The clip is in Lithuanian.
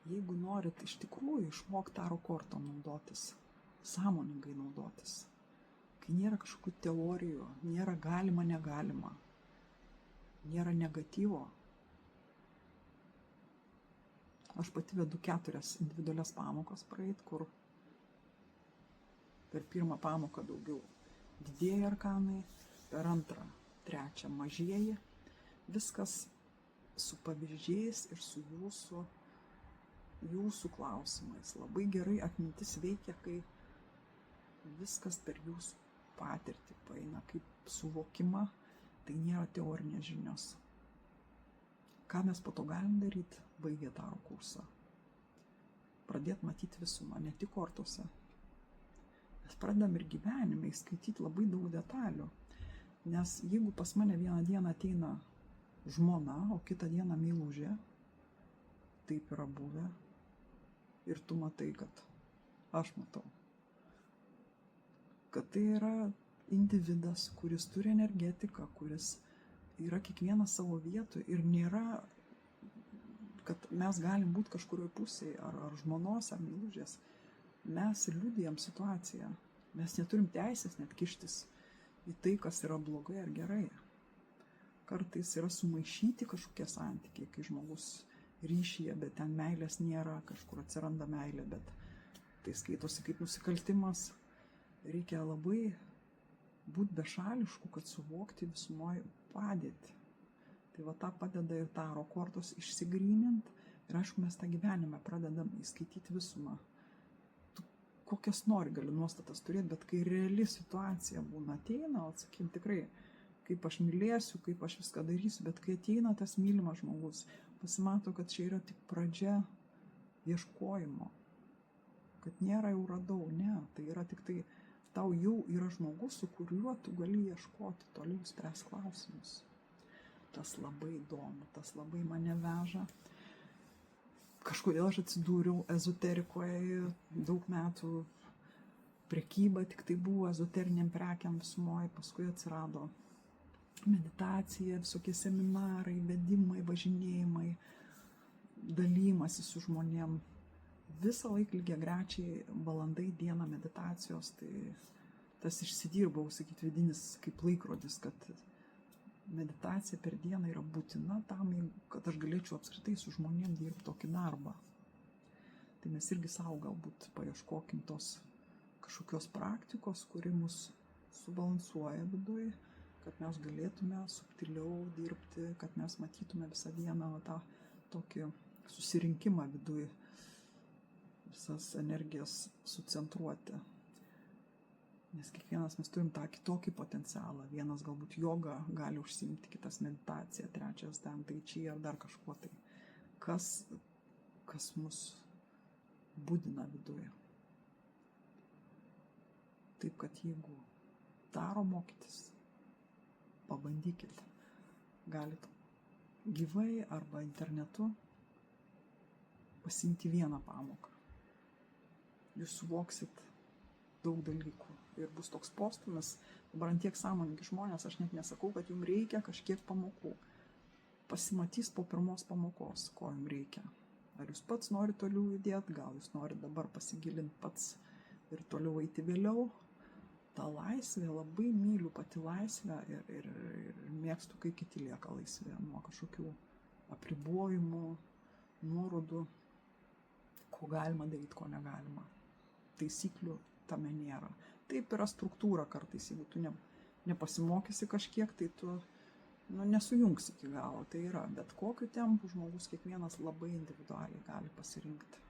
Jeigu norit iš tikrųjų išmokti taro kortom naudotis, sąmoningai naudotis, kai nėra kažkokių teorijų, nėra galima, negalima, nėra negatyvo. Aš pati vedu 4 individualias pamokas praeit, kur per pirmą pamoką daugiau didieji arkanai, per antrą, trečią mažieji. Viskas su pavyzdžiais ir su jūsų klausimais. Labai gerai atmintis veikia, kai viskas per jūsų patirtį paeina, kaip suvokimą, tai nėra teorinės žinios. Ką mes po to galim daryti, baigę taro kursą? Pradėti matyti visumą, ne tik kortose. Mes pradedam ir gyvenime įskaityti labai daug detalių. Nes jeigu pas mane vieną dieną ateina žmona, o kitą dieną meilužė, taip yra buvę. Ir tu matai, kad aš matau. Kad tai yra individas, kuris turi energetiką, kuris yra kiekvienas savo vietoj ir nėra, kad mes galim būti kažkurioje pusėje, ar žmonos, ar meilužės. Mes ir liudijam situaciją. Mes neturim teisės net kištis į tai, kas yra blogai ar gerai. Kartais yra sumaišyti kažkokie santykiai, kai žmogus ryšyje, bet ten meilės nėra, kažkur atsiranda meilė, bet tai skaitosi kaip nusikaltimas. Reikia labai būti bešališku, kad suvokti visumoje padėtį. Tai va tą padeda ir taro kortos išsigrynint. Ir aišku, mes tą gyvenime pradedam įskaityti visumą. Tu kokias nori gali nuostatas turėti, bet kai reali situacija būna ateina, atsakim tikrai, kaip aš mylėsiu, kaip aš viską darysiu, bet kai ateina tas mylimas žmogus, pasimato, kad čia yra tik pradžia ieškojimo. Kad nėra jau radau, ne, tai yra tik tai tau jau yra žmogus, su kuriuo tu gali ieškoti, toliau spręs klausimus. Tas labai įdomu, tas labai mane veža. Kažkodėl aš atsidūriau ezoterikoje daug metų, prekyba tik tai buvo ezoteriniam prekiam visumoje, paskui atsirado meditacija, visokie seminarai, vedimai, važinėjimai, dalymasi su žmonėm. Visą laiką lygiagrečiai valandai dieną meditacijos, tai tas išsidirbau, sakyt, vidinis kaip laikrodis, kad meditacija per dieną yra būtina tam, kad aš galėčiau apskritai su žmonėm dirbti tokį darbą. Tai mes irgi savo galbūt paieškokim tos kažkokios praktikos, kuri mus subalansuoja viduj, kad mes galėtume subtiliau dirbti, kad mes matytume visą dieną tą tokį susirinkimą viduj, visas energijas sucentruoti. Nes kiekvienas mes turim tą kitokį potencialą. Vienas galbūt joga gali užsiimti, kitas meditacija, trečias ten tai čia ar dar kažkuo tai. Kas mus budina viduje. Taip, kad jeigu taro mokytis, pabandykit. Galit gyvai arba internetu pasiimti vieną pamoką. Jūs suvoksit daug dalykų ir bus toks postumis. Dabar ant tiek sąmoningi žmonės, aš net nesakau, kad jums reikia kažkiek pamokų. Pasimatys po pirmos pamokos, ko jums reikia. Ar jūs pats norite toliau judėti, gal jūs norite dabar pasigilinti pats ir toliau eiti vėliau. Ta laisvė, labai myliu pati laisvę ir mėgstu, kai kiti lieka laisvė nuo kažkokių apribojimų, nuorodų, ko galima daryti, ko negalima. Taisyklių tame nėra. Taip yra struktūra kartais, jeigu tu nepasimokysi kažkiek, tai tu nesujungsi iki galo, tai yra. Bet kokiu tempu žmogus kiekvienas labai individualiai gali pasirinkti.